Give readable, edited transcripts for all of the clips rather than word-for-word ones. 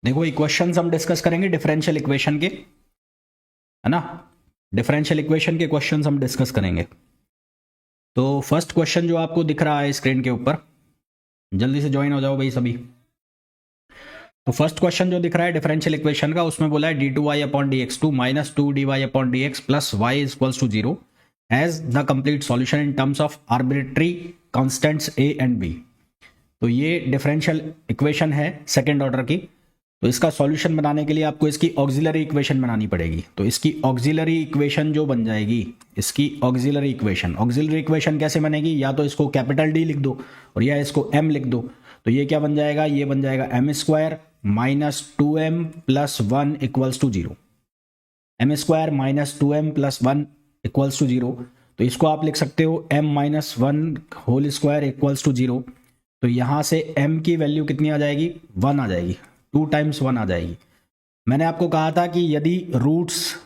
देखो इक्वेशंस हम डिस्कस करेंगे डिफरेंशियल इक्वेशन के, है ना। डिफरेंशियल इक्वेशन के क्वेश्चंस हम डिस्कस करेंगे। तो फर्स्ट क्वेश्चन जो आपको दिख रहा है स्क्रीन के ऊपर, जल्दी से ज्वाइन हो जाओ भाई सभी। तो फर्स्ट क्वेश्चन जो दिख रहा है डिफरेंशियल इक्वेशन का, उसमें बोला है d two y upon d x two minus two d y upon d x plus y is equals to zero as the complete solution in terms of arbitrary constants A and B. तो ये differential equation है second order की। तो इसका solution बनाने के लिए आपको इसकी ऑक्सिलरी इक्वेशन बनानी पड़ेगी। तो इसकी ऑक्सिलरी इक्वेशन जो बन जाएगी, इसकी ऑक्सिलरी इक्वेशन कैसे बनेगी, या तो इसको कैपिटल डी लिख दो और या इसको एम लिख दो। तो ये क्या बन जाएगा, ये बन जाएगा m square minus two m plus one equals to zero. M square minus two m plus one equals to zero. तो इसको आप लिख सकते हो m minus one whole square equals to zero. तो यहां से m की वैल्यू कितनी आ जाएगी, 1 आ जाएगी, 2 टाइम्स 1 आ जाएगी। मैंने आपको कहा था कि यदि रूट्स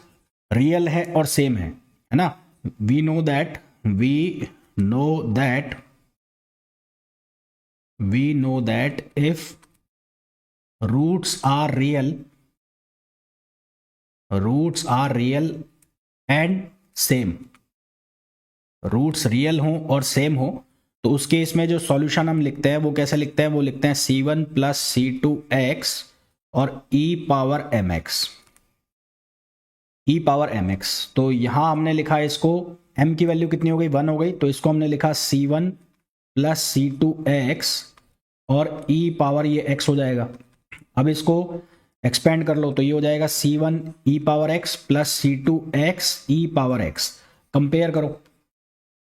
रियल है और सेम है ना, we know that if roots are real and same, roots real हो और सेम हो, तो उस केस में जो सॉल्यूशन हम लिखते हैं वो कैसे लिखते हैं, वो लिखते हैं c1 plus c two x और e पावर mx। तो यहां हमने लिखा है इसको, m की वैल्यू कितनी हो गई, 1 हो गई। तो इसको हमने लिखा c1 plus c two x और e पावर ये x हो जाएगा। अब इसको एक्सपेंड कर लो तो ये हो जाएगा c1 e power x plus c two x e power x। Compare करो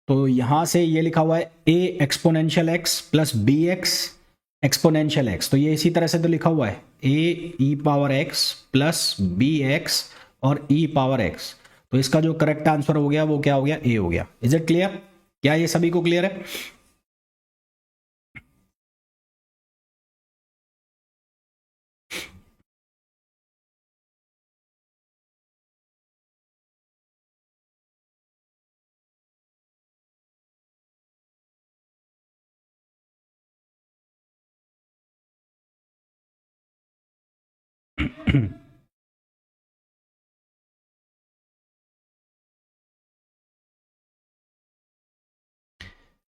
तो यहां से ये लिखा हुआ है a exponential x plus b x exponential x। तो ये इसी तरह से तो लिखा हुआ है a e power x plus b x और e पावर x। तो इसका जो करेक्ट आंसर हो गया वो क्या हो गया, a हो गया। Is it clear? क्या ये सभी को क्लियर है?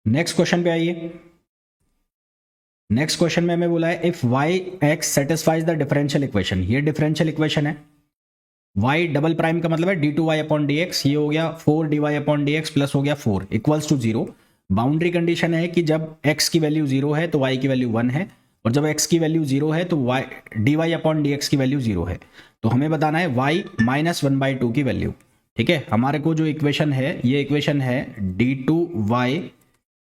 नेक्स्ट क्वेश्चन पे आइए। नेक्स्ट क्वेश्चन में हमें बोला है if y x satisfies the differential equation. ये डिफरेंशियल इक्वेशन है। y डबल प्राइम का मतलब है d two y upon d x, ये हो गया 4 d y upon d x plus हो गया 4 equals to zero. Boundary condition है कि जब x की वैल्यू जीरो है तो y की वैल्यू 1 है, और जब x की वैल्यू जीरो है तो y d y upon d x की वैल्यू जीरो है। तो हमें बताना है y माइनस 1/2 की वैल्यू। ठीक है, हमारे को जो इक्वेशन है, ये इक्वेशन है d two y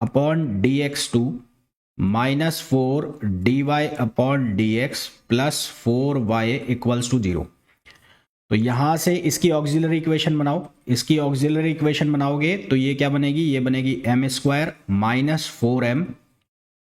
upon d x two minus 4 d y upon d x plus 4y equals to zero. तो यहां से इसकी ऑक्सिलरी इक्वेशन बनाओ। इसकी ऑक्सिलरी इक्वेशन बनाओगे तो ये क्या बनेगी, ये बनेगी एम स्क्वायर माइनस 4m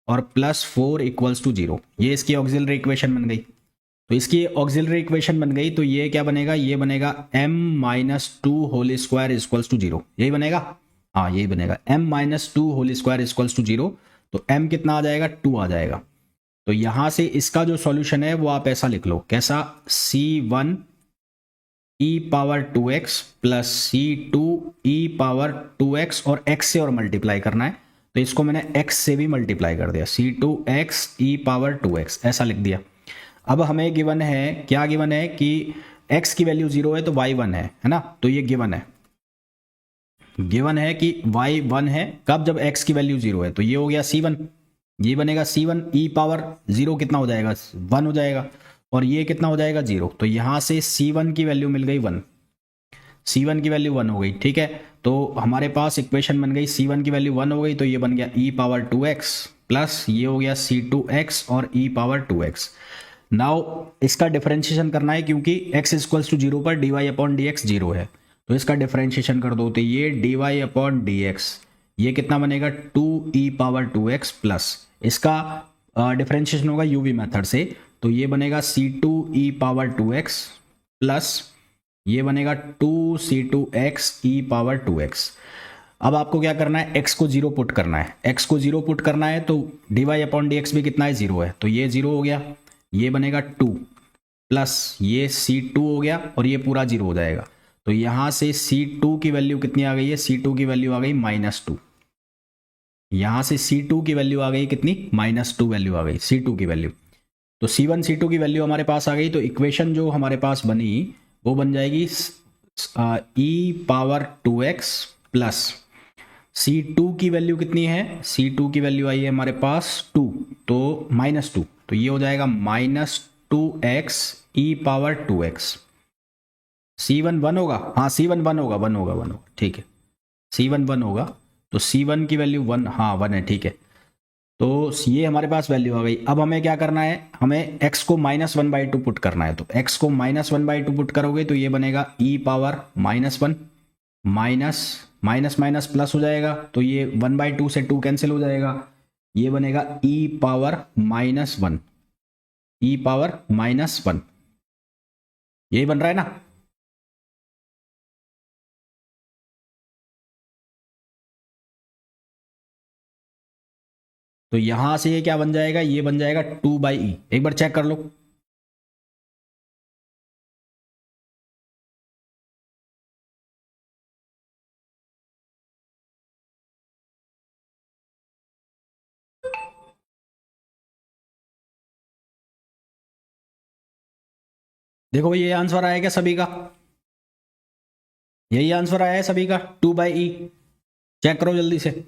और प्लस 4 इक्वल्स टू जीरो। ये इसकी ऑक्सिलरी इक्वेशन बन गई। तो इसकी ऑक्सिलरी इक्वेशन बन गई तो ये क्या बनेगा, ये बनेगा m minus two whole square equals to zero. यही बनेगा, हाँ यही बनेगा, m minus two whole square equals to zero. तो m कितना आ जाएगा, 2 आ जाएगा। तो यहां से इसका जो सॉल्यूशन है वो आप ऐसा लिख लो, कैसा, c1 e power 2x plus c2 e power 2x और x से और मल्टीप्लाई करना है। तो इसको मैंने x से भी मल्टीप्लाई कर दिया, c2x e पावर 2x ऐसा लिख दिया। अब हमें गिवन है, क्या गिवन है कि x की वैल्यू 0 है तो y 1 है ना। तो ये गिवन है कि y 1 है कब, जब x की वैल्यू 0 है। तो ये हो गया c1, ये बनेगा c1 e पावर 0 कितना हो जाएगा, 1 हो जाएगा, और ये कितना हो जाएगा 0। तो यहां से c1 की वैल्यू मिल गई 1, c1 की वैल्यू 1 हो गई। ठीक है, तो हमारे पास इक्वेशन बन गई, c1 की वैल्यू 1 हो गई तो ये बन गया e पावर 2x प्लस ये हो गया c2x और e पावर 2x। नाउ इसका डिफरेंशिएशन करना है क्योंकि x इक्वल्स टू 0 पर d y upon d x 0 है। तो इसका डिफरेंशिएशन कर दो तो ये d y upon d x, ये कितना बनेगा 2e पावर 2x प्लस इसका डिफरेंशिएशन होगा यूवी मेथड से। तो ये बनेगा c2e पावर 2x प्लस ये बनेगा 2c2x e पावर 2x। अब आपको क्या करना है, x को 0 पुट करना है। x को 0 पुट करना है तो dy अपॉन डी एक्स भी कितना है, 0 है। तो ये 0 हो गया, ये बनेगा 2, प्लस ये C2 हो गया और ये पूरा 0 हो जाएगा। तो यहाँ से C2 की वैल्यू कितनी आ गई है, C2 की वैल्यू आ गई -2। यहाँ से C2 की वैल्यू आ गई कितनी, -2 वैल्यू आ गई C2 की वैल्यू। तो C1 C2 की वैल्यू हमारे पास आ गई। तो इक्वेशन जो हमारे पास बनी वो बन जाएगी e⁻2x प्लस C2 की वैल्यू कितनी है, C2 की वैल्यू आई है हमारे पास 2, तो -2, तो ये हो जाएगा -2x e⁻2x। C1 1 होगा, हाँ C1 1 होगा, 1 होगा, 1 होगा, ठीक है, C1 1 होगा। तो C1 की वैल्यू 1, हाँ 1 है, ठीक है। तो ये हमारे पास वैल्यू आ गई। अब हमें क्या करना है, हमें x को -1/2 पुट करना है। तो x को -1/2 पुट करोगे तो ये बनेगा e⁻−1, minus minus minus plus हो जाएगा, तो ये 1/2 से 2 कैंसिल हो जाएगा, ये बनेगा e⁻−1, e⁻−1, यही बन रहा है ना। तो यहां से ये क्या बन जाएगा, ये बन जाएगा 2/e। एक बार चेक कर लो। देखो ये आंसर आया क्या सभी का, यही आंसर आया है सभी का, 2/e। चेक करो जल्दी से।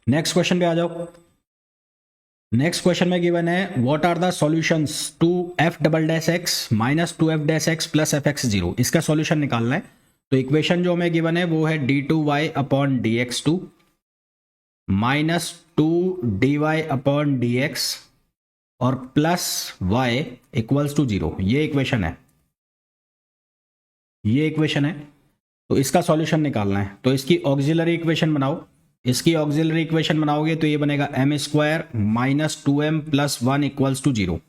नेक्स्ट क्वेश्चन पे आ जाओ। नेक्स्ट क्वेश्चन में गिवन है what are the solutions to f'(x) -2f'(x) plus fx0। इसका सॉल्यूशन निकालना है। तो इक्वेशन जो हमें गिवन है वो है d2y/dx2 -2dy/dx और प्लस y इक्वल्स टू 0। ये इक्वेशन है, ये इक्वेशन है। तो इसका सॉल्यूशन निकालना है। तो इसकी ऑक्सिलरी इक्वेशन बनाओ। इसकी ऑक्सिलरी इक्वेशन बनाओगे तो ये बनेगा m² -2m + 1 equals to 0।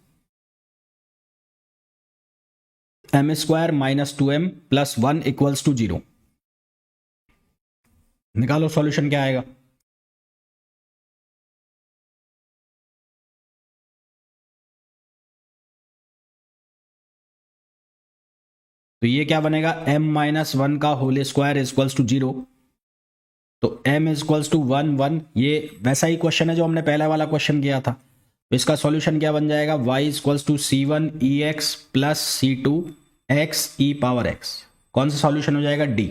m² -2m + 1 equals to 0। निकालो सॉल्यूशन क्या आएगा। तो ये क्या बनेगा, m-1 का होल स्क्वायर इक्वल्स टू 0। तो m इक्वल्स टू 1 1, ये वैसा ही क्वेश्चन है जो हमने पहला वाला क्वेश्चन किया था। तो इसका सॉल्यूशन क्या बन जाएगा, y equals to c1 ex plus c2 x e⁻x। कौन सा सॉल्यूशन हो जाएगा, d।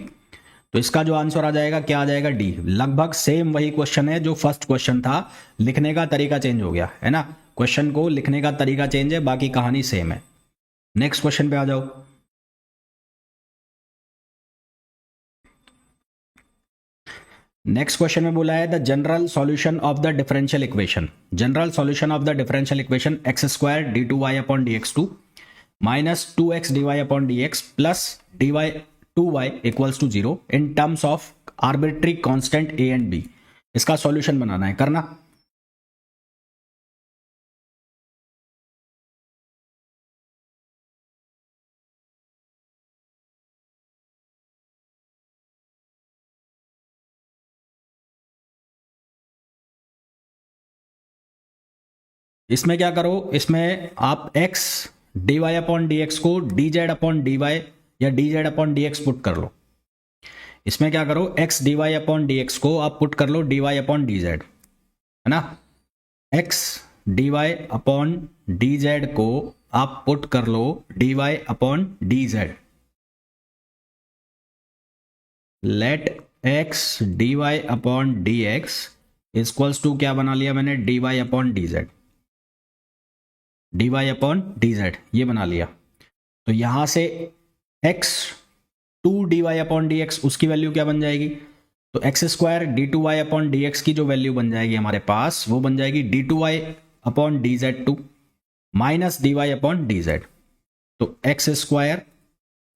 तो इसका जो आंसर आ जाएगा क्या आ जाएगा, d। लगभग सेम वही क्वेश्चन है जो फर्स्ट क्वेश्चन था, लिखने का तरीका चेंज हो गया है ना। क्वेश्चन को लिखने का तरीका चेंज है, बाकी कहानी सेम है। नेक्स्ट क्वेश्चन पे आ जाओ। नेक्स्ट क्वेश्चन में बोला है the general solution of the differential equation. General solution of the differential equation x² d2y/dx2 -2x dy/dx plus dy2y equals to 0 in terms of arbitrary constant a and b। इसका solution बनाना है, करना। इसमें क्या करो, इसमें आप x dy/dx को dz/dy या dz/dx पुट कर लो। इसमें क्या करो, x dy/dx को आप पुट कर लो dy/dz, है ना। x dy/dz को आप पुट कर लो dy/dz। Let x dy/dx equals to क्या बना लिया मैंने, dy/dz, dy/dz ये बना लिया। तो यहां से x 2dy/dx उसकी वैल्यू क्या बन जाएगी, तो x² d2y/dx की जो वैल्यू बन जाएगी हमारे पास वो बन जाएगी d2y/dz2 -dy/dz। तो x²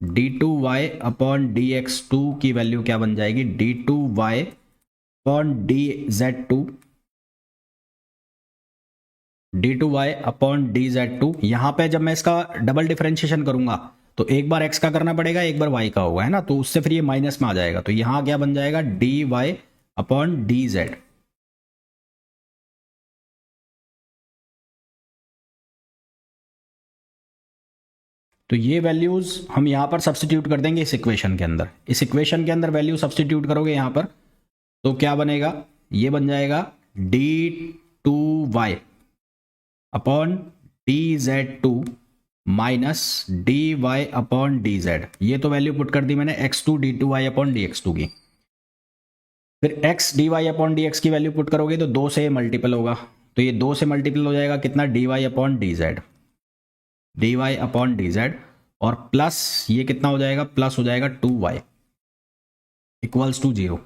d2y/dx2 की वैल्यू क्या बन जाएगी, d2y/dz2, d2y/dz2। यहां पे जब मैं इसका डबल डिफरेंशिएशन करूंगा तो एक बार x का करना पड़ेगा, एक बार y का होगा, है ना, तो उससे फिर ये माइनस में आ जाएगा, तो यहां क्या बन जाएगा, dy/dz। तो ये वैल्यूज हम यहां पर सब्स्टिट्यूट कर देंगे इस इक्वेशन के अंदर। इस इक्वेशन के अंदर वैल्यू सब्स्टिट्यूट करोगे यहां पर तो क्या बनेगा, ये बन जाएगा d2y/dz2 माइनस dy/dz। ये तो वैल्यू पुट कर दी मैंने x2 d2y/dx2 की। फिर x dy/dx की वैल्यू पुट करोगे तो 2 से मल्टीपल होगा, तो ये 2 से मल्टीपल हो जाएगा कितना, dy/dz, और प्लस ये कितना हो जाएगा, प्लस हो जाएगा 2y इक्वल्स टू 0।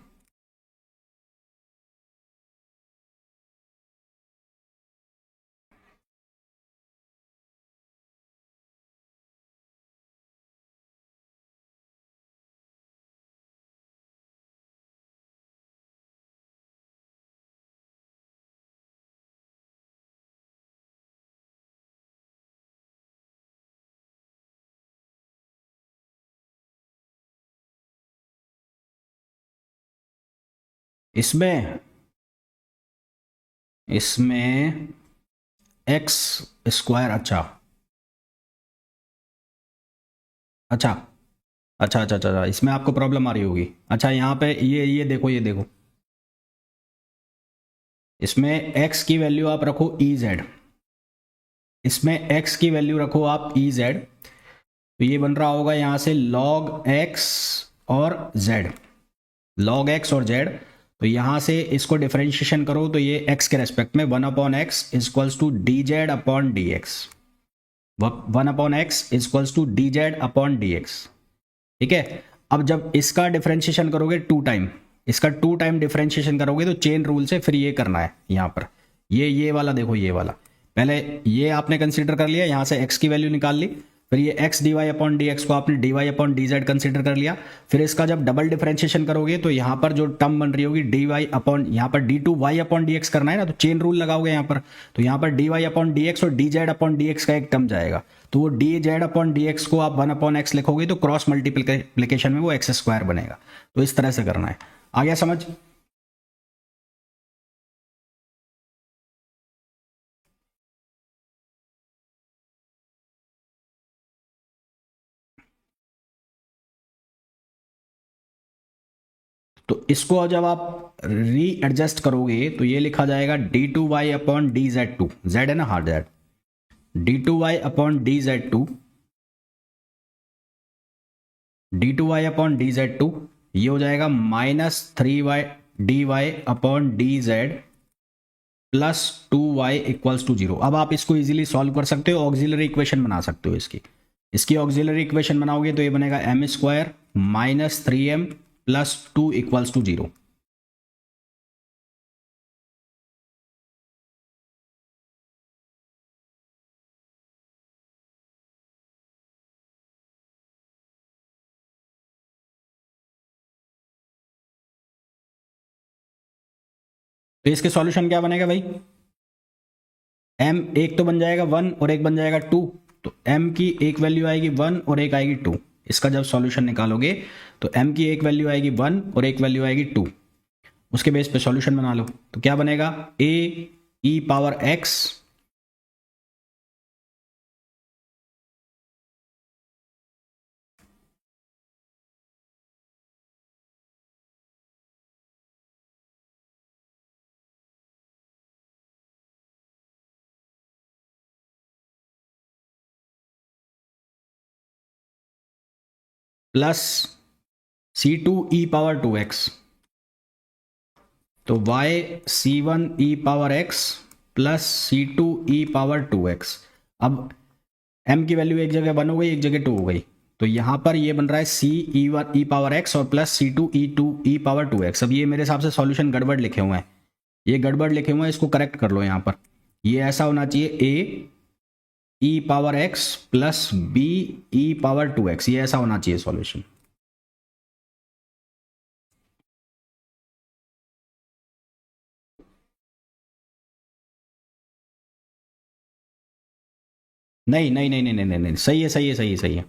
इसमें इसमें एक्स स्क्वायर, अच्छा अच्छा अच्छा अच्छा अच्छा, इसमें आपको प्रॉब्लम आ रही होगी। अच्छा यहाँ पे ये देखो, ये देखो, इसमें x की वैल्यू आप रखो ez, इसमें x की वैल्यू रखो आप ez, तो ये बन रहा होगा यहाँ से log x और z, log x और z। तो यहाँ से इसको डिफरेंशिएशन करो तो ये x के रेस्पेक्ट में 1/x equals to dz/dx, 1/x equals to dz/dx। ठीक है, अब जब इसका डिफरेंशिएशन करोगे 2 टाइम, इसका 2 टाइम डिफरेंशिएशन करोगे तो चेन रूल से फिर ये करना है यहाँ पर, ये वाला देखो, ये वाला पहले ये आपने कंसीडर कर लिया, यहाँ से x की वैल्यू निकाल ली, फिर ये x dy/dx को आपने dy/dz कंसीडर कर लिया। फिर इसका जब डबल डिफरेंशिएशन करोगे तो यहाँ पर जो टर्म बन रही होगी यहाँ पर d2y/dx करना है ना, तो चेन रूल लगाओगे यहाँ पर, तो यहाँ पर dy/dx और dz/dx का एक टर्म जाएगा, तो वो dz/dx को आप 1/x लिखोगे तो क्रॉस मल्टीप्लिकेशन में वो एक्स स्क्वायर बनेगा। तो इस तरह से करना है, आ गया समझ। तो इसको जब आप री एडजस्ट करोगे तो ये लिखा जाएगा d2y/dz2, z है ना, हार्ड z, d2y/dz2, d2y/dz2 ये हो जाएगा -3y dy/dz plus 2y equals to 0। अब आप इसको इजीली सॉल्व कर सकते हो, ऑक्सिलरी इक्वेशन बना सकते हो इसकी ऑक्सिलरी इक्वेशन बनाओगे तो ये बनेगा m² minus 3m plus 2 equals to 0। तो इसके सॉल्यूशन क्या बनेगा भाई, m एक तो बन जाएगा 1 और एक बन जाएगा 2, तो m की एक वैल्यू आएगी 1 और एक आएगी 2। इसका जब सॉल्यूशन निकालोगे तो m की एक वैल्यू आएगी 1 और एक वैल्यू आएगी 2, उसके बेस पे सॉल्यूशन बना लो। तो क्या बनेगा, a e⁻x प्लस c2e⁻2x, तो y c1e⁻x प्लस c2e⁻2x। अब m की वैल्यू एक जगह 1 हो गई, एक जगह 2 हो गई, तो यहां पर ये बन रहा है c1e⁻x और प्लस c2e⁻2x। अब ये मेरे हिसाब से सॉल्यूशन गड़बड़ लिखे हुए हैं, ये गड़बड़ लिखे हुए हैं, इसको करेक्ट कर लो। यहां पर ये ऐसा होना चाहिए, a e power x plus b e power 2x, ये ऐसा होना चाहिए सॉल्यूशन। नहीं नहीं नहीं नहीं नहीं नहीं नहीं, सही है सही है सही है सही है।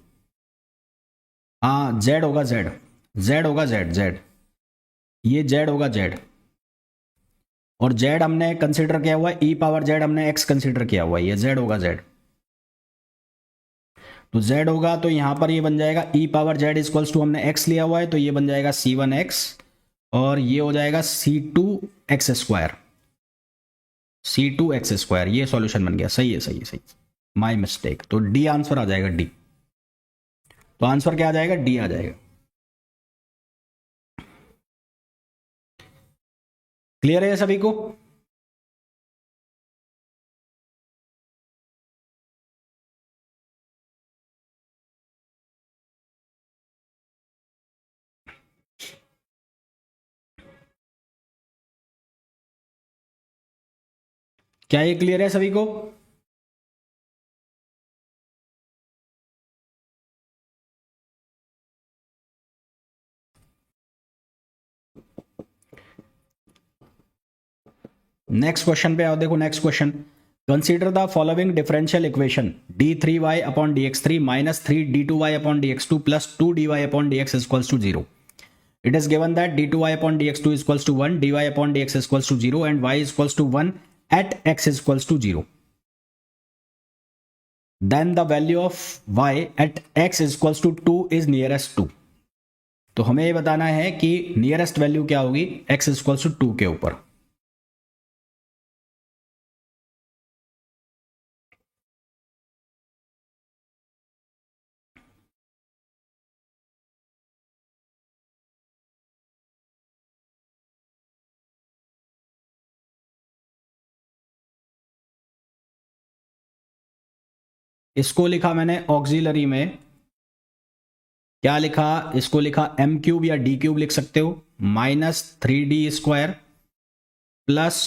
हाँ जेड होगा जेड, जेड होगा जेड जेड, ये जेड होगा जेड। और जेड हमने कंसीडर किया हुआ है, ई पावर जेड हमने एक्स कंसीडर किया हुआ है, ये जेड होगा जेड। तो जेड होगा तो यहां पर ये बन जाएगा ई पावर जेड इक्वल्स टू, हमने एक्स लिया हुआ है तो ये बन जाएगा c1x, और ये हो जाएगा c2x स्क्वायर, c2x स्क्वायर, ये सॉल्यूशन बन गया। सही है सही है सही, माई मिस्टेक। तो डी आंसर आ जाएगा, डी। तो आंसर क्या आ जाएगा, डी आ जाएगा। क्लियर है सभी को? क्या ये क्लियर है सभी को? नेक्स्ट क्वेश्चन पे आओ, देखो next question. Consider the following differential equation d3y upon dx3 minus 3d2y upon dx2 plus 2dy upon dx equals to 0। It is given that d2y upon dx2 is equals to 1, dy upon dx is equals to 0 and y is equals to 1 at x is equals to 0. Then the value of y at x is equals to 2 is nearest to. तो हमें ये बताना है कि nearest value क्या होगी x is equals to 2 के ऊपर। इसको लिखा मैंने ऑक्सिलरी में, क्या लिखा, इसको लिखा m क्यूब या d क्यूब लिख सकते हो, minus 3d square plus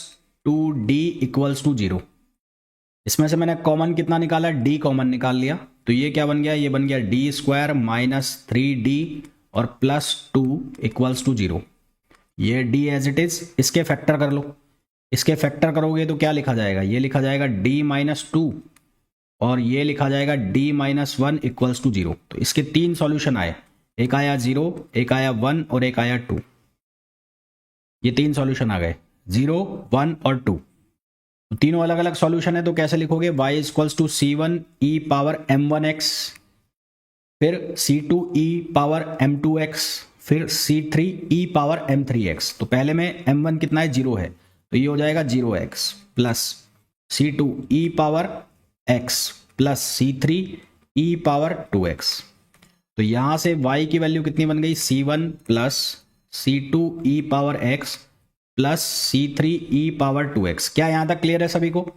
2d equals to 0। इसमें से मैंने कॉमन कितना निकाला, d कॉमन निकाल लिया, तो ये क्या बन गया, ये बन गया d स्क्वायर माइनस 3d और प्लस 2 इक्वल्स टू 0। ये d एज इट इज, इसके फैक्टर कर लो। इसके फैक्टर करोगे तो क्या लिखा जाएगा, ये लिखा जाएगा d माइनस 2 और ये लिखा जाएगा d माइनस 1 इक्वल्स टू 0। तो इसके 3 सॉल्यूशन आए, एक आया 0, एक आया 1 और एक आया 2। ये 3 सॉल्यूशन आ गए, 0, 1 और 2। तो तीनों अलग अलग सॉल्यूशन है, तो कैसे लिखोगे, y equals to c1 e power m1x, फिर c2 e पावर m2x, फिर c3 e पावर m3x। तो पहले में m1 कितना है, 0 है, तो ये हो जाएगा 0x plus c2 e power x plus c3 e power 2x। तो यहां से y की वैल्यू कितनी बन गई, c1 plus c2 e power x plus c3 e power 2x। क्या यहां तक क्लियर है सभी को?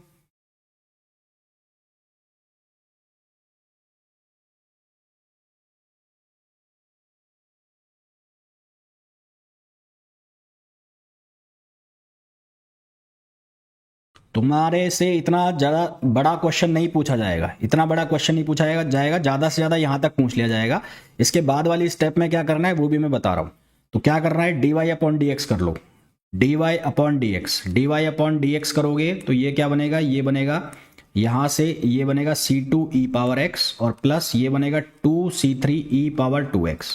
तुम्हारे से इतना ज़्यादा बड़ा क्वेश्चन नहीं पूछा जाएगा, इतना बड़ा क्वेश्चन नहीं पूछा जाएगा, ज़्यादा से ज़्यादा यहाँ तक पूछ लिया जाएगा। इसके बाद वाली स्टेप में क्या करना है वो भी मैं बता रहा हूँ। तो क्या करना है, dy अपॉन डी एक्स कर लो, dy upon d x, dy upon d x करोगे तो ये क्या बनेगा, ये बनेगा यहाँ से, ये बनेगा c2 e पावर x और प्लस ये बनेगा 2c3 e power 2x,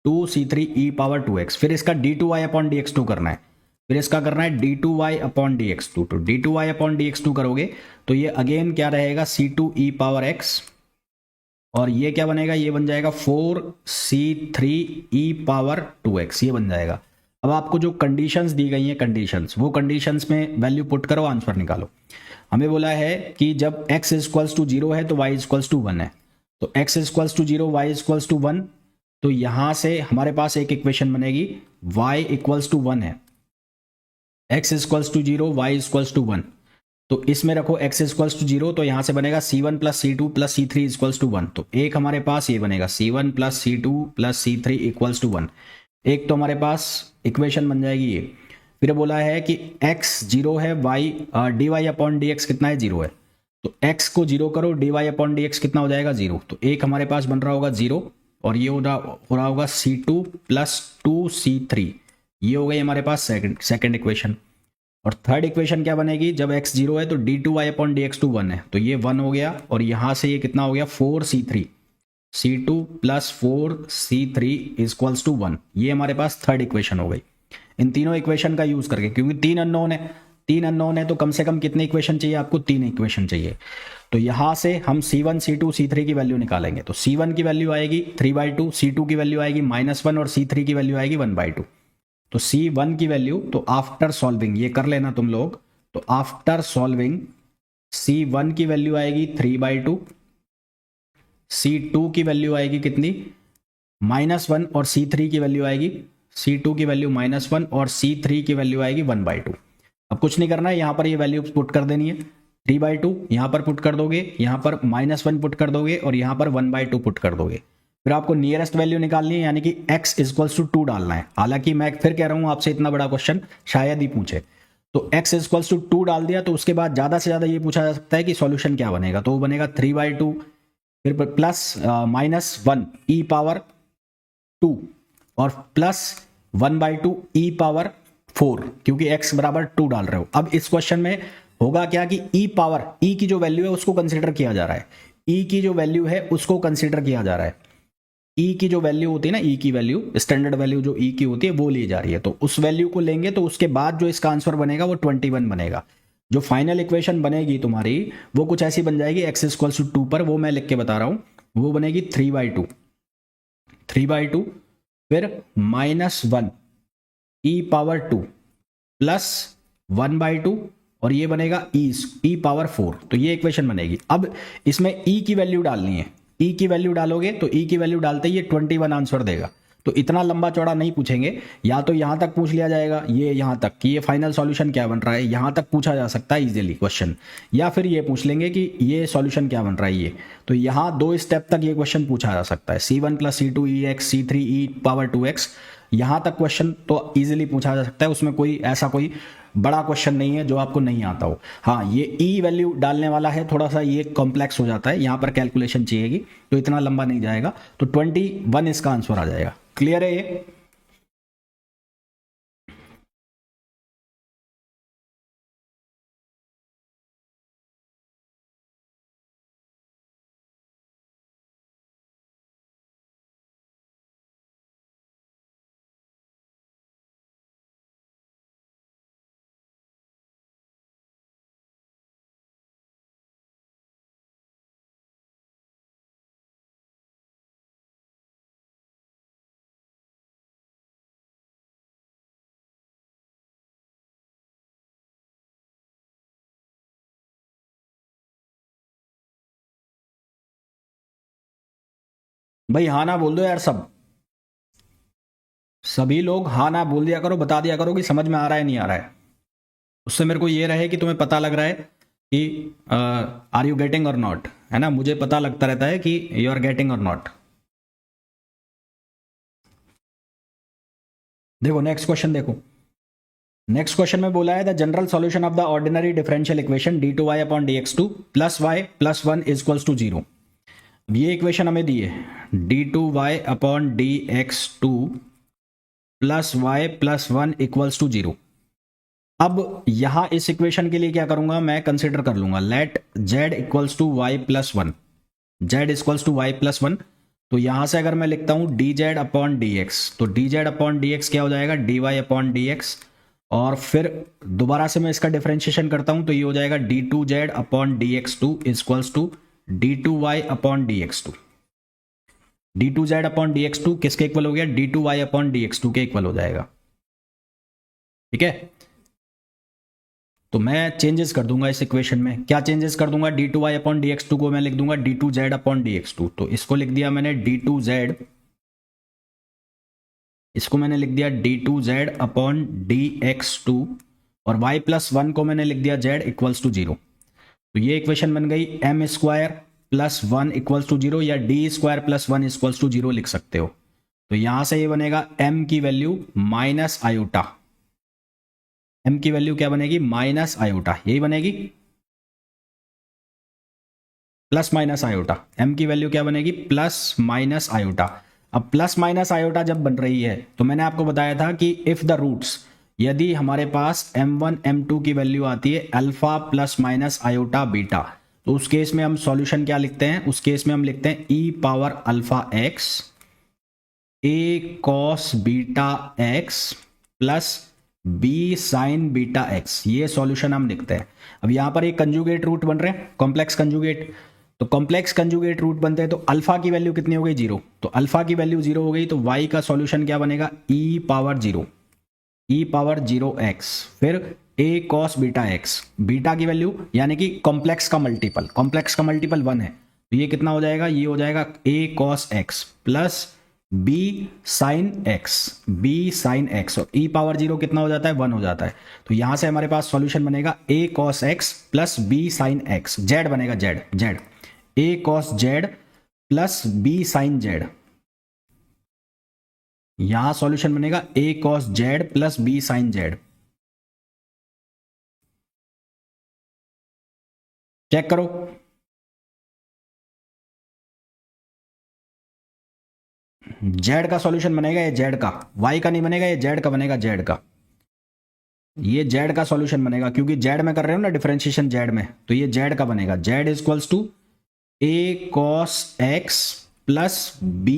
2c3 e power 2x। फिर इसका d2y अपॉन डी एक्स 2 करना है, फिर इसका करना है d2y अपॉन डी एक्स 2। तो d2y अपॉन डी एक्स 2 करोगे तो ये अगेन क्या रहेगा, c2 e पावर x और ये क्या बनेगा, ये बन जाएगा 4c3 e पावर 2x, ये बन जाएगा। अब आपको जो कंडीशंस दी गई हैं, कंडीशंस, वो कंडीशंस में वैल्यू पुट करो, आंसर निकालो। हमें बोला है कि जब x इक्वल्स टू 0 है तो y इक्वल्स टू 1 है, तो x equals to 0, y equals to 1। तो यहां से हमारे पास एक इक्वेशन बनेगी, y इक्वल्स टू 1 है, x equals to 0, y equals to 1। तो इसमें रखो x इक्वल्स टू 0, तो यहां से बनेगा c1 plus c2 plus c3 equals to 1। तो एक हमारे पास ये बनेगा c1 plus c2 plus c3 equals to 1। एक तो हमारे पास इक्वेशन बन जाएगी ये। फिर बोला है कि x 0 है, y dy upon d x कितना है, 0 है। तो x को 0 करो, dy अपॉन डी एक्स कितना हो जाएगा 0। तो एक हमारे पास बन रहा होगा 0 और ये हो रहा होगा c2 प्लस 2c3। ये हो गई हमारे पास सेकंड इक्वेशन। और थर्ड इक्वेशन क्या बनेगी, जब x 0 है तो d2y अपॉन डी एक्स 1 है, तो ये 1 हो गया और यहाँ से ये कितना हो गया 4c3, c2 plus 4c3 equals to 1। ये हमारे पास थर्ड इक्वेशन हो गई। इन तीनों इक्वेशन का यूज करके, क्योंकि तीन अननोन है तो कम से कम कितने इक्वेशन चाहिए आपको, 3 इक्वेशन चाहिए। तो यहां से हम c1 c2 c3 की वैल्यू निकालेंगे। तो c1 की वैल्यू आएगी 3/2, c2 की वैल्यू आएगी -1 और c3 की वैल्यू आएगी 1/2। तो c1 की वैल्यू, तो आफ्टर सॉल्विंग ये कर लेना तुम लोग, तो आफ्टर सॉल्विंग c1 की वैल्यू आएगी 3/2, c2 की वैल्यू आएगी कितनी -1 और c3 की वैल्यू आएगी, c2 की वैल्यू -1 और c3 की वैल्यू आएगी 1/2। अब कुछ नहीं करना है, यहां पर ये वैल्यू पुट कर देनी है। 3/2 यहां पर पुट कर दोगे, यहां पर -1 पुट कर दोगे और यहां पर 1/2 पुट कर दोगे। फिर आपको नियरेस्ट वैल्यू निकालनी है, यानी कि x इक्वल्स टू 2 डालना है। हालांकि मैं फिर कह रहा हूं आपसे, इतना बड़ा क्वेश्चन शायद ही पूछे। तो x इक्वल्स टू 2 डाल दिया, तो उसके बाद ज्यादा से ज्यादा ये पूछा जा सकता है कि सॉल्यूशन क्या बनेगा। तो वो बनेगा 3/2 फिर प्लस -1 e पावर 2 और प्लस 1/2 e पावर 4, क्योंकि x बराबर 2 डाल रहे हो। अब इस क्वेश्चन में होगा क्या कि e की जो वैल्यू है उसको कंसीडर किया जा रहा है, e की जो वैल्यू है उसको कंसीडर किया जा रहा है। e की जो वैल्यू होती है ना, e की वैल्यू, स्टैंडर्ड वैल्यू जो e की होती है वो ली जा रही है। तो उस वैल्यू को लेंगे तो उसके बाद जो इसका आंसर बनेगा वो 21 बनेगा। जो फाइनल इक्वेशन बनेगी तुम्हारी वो कुछ ऐसी बन जाएगी, x इक्वल्स टू 2 पर, वो मैं लिख के बता रहा हूं, वो बनेगी 3/2 फिर -1 e पावर 2 प्लस 1/2 और ये बनेगा e पावर 4। तो ये इक्वेशन बनेगी। अब इसमें e की वैल्यू डालनी है, e की वैल्यू डालोगे तो e की वैल्यू डालते ही ये 21 आंसर देगा। तो इतना लंबा चौड़ा नहीं पूछेंगे, या तो यहां तक पूछ लिया जाएगा, ये यहां तक कि ये फाइनल सॉल्यूशन क्या बन रहा है, यहां तक पूछा जा सकता है इजीली क्वेश्चन, या फिर ये पूछ लेंगे कि ये सॉल्यूशन क्या बन रहा है ये। तो यहां 2 स्टेप तक ये क्वेश्चन पूछा जा सकता है, c1 plus c2 ex c3 e power 2x, यहां तक क्वेश्चन तो इजीली पूछा जा सकता है। उसमें कोई ऐसा कोई बड़ा क्वेश्चन नहीं है जो आपको नहीं आता हो। हाँ, ये ई वैल्यू डालने वाला है, थोड़ा सा ये कॉम्प्लेक्स हो जाता है, यहां पर कैलकुलेशन चाहिएगी, तो इतना लंबा नहीं जाएगा। तो 21 इसका आंसर आ जाएगा। क्लियर है ये? भाई हाँ ना बोल दो यार, सभी लोग हाँ ना बोल दिया करो, बता दिया करो कि समझ में आ रहा है नहीं आ रहा है। उससे मेरे को ये रहे कि तुम्हें पता लग रहा है कि आर यू गेटिंग और नॉट, है ना। मुझे पता लगता रहता है कि यू आर गेटिंग और नॉट। देखो नेक्स्ट क्वेश्चन, देखो नेक्स्ट क्वेश्चन में बोला है the general solution of the ordinary differential equation d2y upon dx2 plus y plus 1 equals to 0। ये इक्वेशन हमें दी है, d2y upon dx2 plus y plus 1 equals to 0। अब यहां इस इक्वेशन के लिए क्या करूंगा, मैं कंसिडर कर लूंगा let z equals to y plus 1, z equals to y plus 1। तो यहां से अगर मैं लिखता हूं dz अपॉन dx, तो dz अपॉन dx क्या हो जाएगा, dy अपॉन dx। और फिर दोबारा से मैं इसका डिफरेंशिएशन करता हूं तो ये हो जाएगा d2z upon dx2 equals to d2y upon dx2। d2z upon dx2 किसके इक्वल हो गया, d2y अपॉन dx2 के इक्वल हो जाएगा। ठीक है, तो मैं चेंजेस कर दूंगा इस इक्वेशन में। क्या चेंजेस कर दूंगा, d2y अपॉन dx2 को मैं लिख दूंगा d2z अपॉन dx2। तो इसको लिख दिया मैंने d2z, इसको मैंने लिख दिया d2z अपॉन dx2 और y प्लस 1 को मैंने लिख दिया z इक्वल्स टू 0। तो ये इक्वेशन बन गई m square plus 1 equals to 0, या d square plus 1 equals to 0 लिख सकते हो। तो यहां से ये बनेगा m की वैल्यू माइनस आयोटा, m की वैल्यू क्या बनेगी, माइनस आयोटा, यही बनेगी। प्लस माइनस आयोटा, m की वैल्यू क्या बनेगी, प्लस माइनस आयोटा। अब प्लस माइनस आयोटा जब बन रही है तो मैंने आपको बताया था कि इफ द रूट्स, यदि हमारे पास m1 m2 की वैल्यू आती है alpha plus minus iota beta, तो उस केस में हम सॉल्यूशन क्या लिखते हैं, उस केस में हम लिखते हैं e power alpha x a cos beta x plus b sign beta x, ये सॉल्यूशन हम लिखते हैं। अब यहां पर एक कंजुगेट रूट बन रहे हैं, कॉम्प्लेक्स कंजुगेट, तो कॉम्प्लेक्स कंजुगेट रूट बनते हैं तो अल्फा की वैल्यू कितनी हो गई, 0, तो अल्फा की वैल्यू 0 हो गई तो y का सॉल्यूशन क्या बनेगा, e power 0, e power 0x, फिर a cos beta x, beta की वैल्यू यानी कि कॉम्प्लेक्स का मल्टीपल 1 है, तो ये कितना हो जाएगा, ये हो जाएगा a cos x plus b sine x, और e पावर 0 कितना हो जाता है, 1 हो जाता है। तो यहां से हमारे पास सॉल्यूशन बनेगा a cos x plus b sine x, z बनेगा, z a cos z plus b sine z, यहां सॉल्यूशन बनेगा a cos z plus b sine z। Check करो, z का सॉल्यूशन बनेगा ये z का, y का नहीं बनेगा, ये z का बनेगा, z का, ये z का सॉल्यूशन बनेगा क्योंकि z में कर रहे हो ना डिफरेंशिएशन z में, तो ये z का बनेगा, z equals to a cos x plus b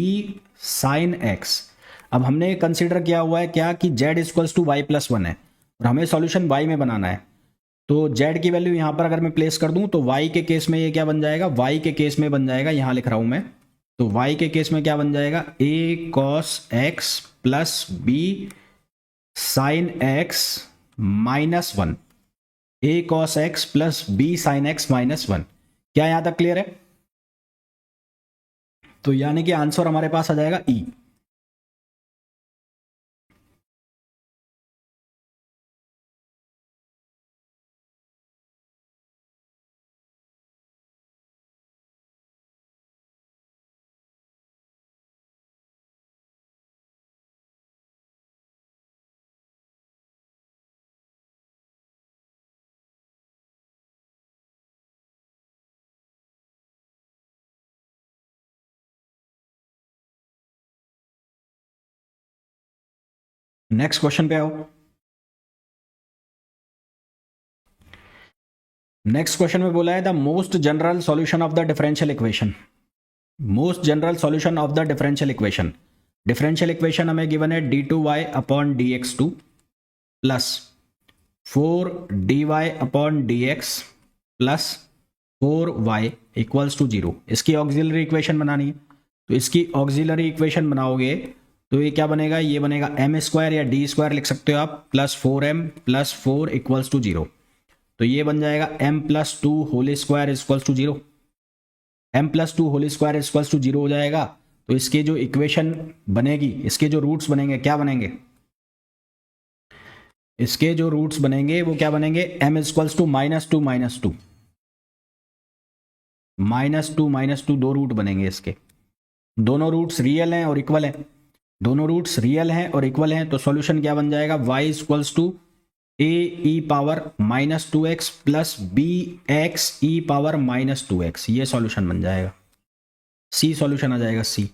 sine x। अब हमने कंसीडर किया हुआ है क्या कि z equals to y plus 1 है और हमें सॉल्यूशन y में बनाना है, तो z की वैल्यू यहां पर अगर मैं प्लेस कर दूं तो y के केस में ये क्या बन जाएगा, y के केस में बन जाएगा, यहां लिख रहा हूं मैं, तो y के केस में क्या बन जाएगा, a cos x plus b sine x minus 1, a cos x plus b sine x minus 1। क्या यहां तक क्लियर है, तो यानी कि आंसर हमारे पास आ जाएगा E। नेक्स्ट क्वेश्चन पे आओ। नेक्स्ट क्वेश्चन में बोला है the most general solution of the differential equation, most general solution of the differential equation, differential equation हमें गिवन है d2y upon dx2 plus 4dy upon dx plus 4y equals to 0। इसकी auxiliary equation बनानी है, तो इसकी auxiliary equation बनाओगे तो ये क्या बनेगा, ये बनेगा एम स्क्वायर या डी स्क्वायर लिख सकते हो आप, plus 4m plus 4 equals to 0, तो ये बन जाएगा m plus 2 whole square equals to 0, m plus 2 whole square equals to 0 हो जाएगा। तो इसकी जो इक्वेशन बनेगी, इसके जो रूट्स बनेंगे क्या बनेंगे, इसके जो रूट्स बनेंगे वो क्या बनेंगे, m इक्वल्स टू -2 -2 दो रूट बनेंगे इसके, दोनों रूट्स रियल हैं और इक्वल हैं, दोनों रूट्स रियल हैं और इक्वल हैं, तो सॉल्यूशन क्या बन जाएगा, y equals to a e power -2x plus b x e power -2x, ये सॉल्यूशन बन जाएगा, c सॉल्यूशन आ जाएगा c।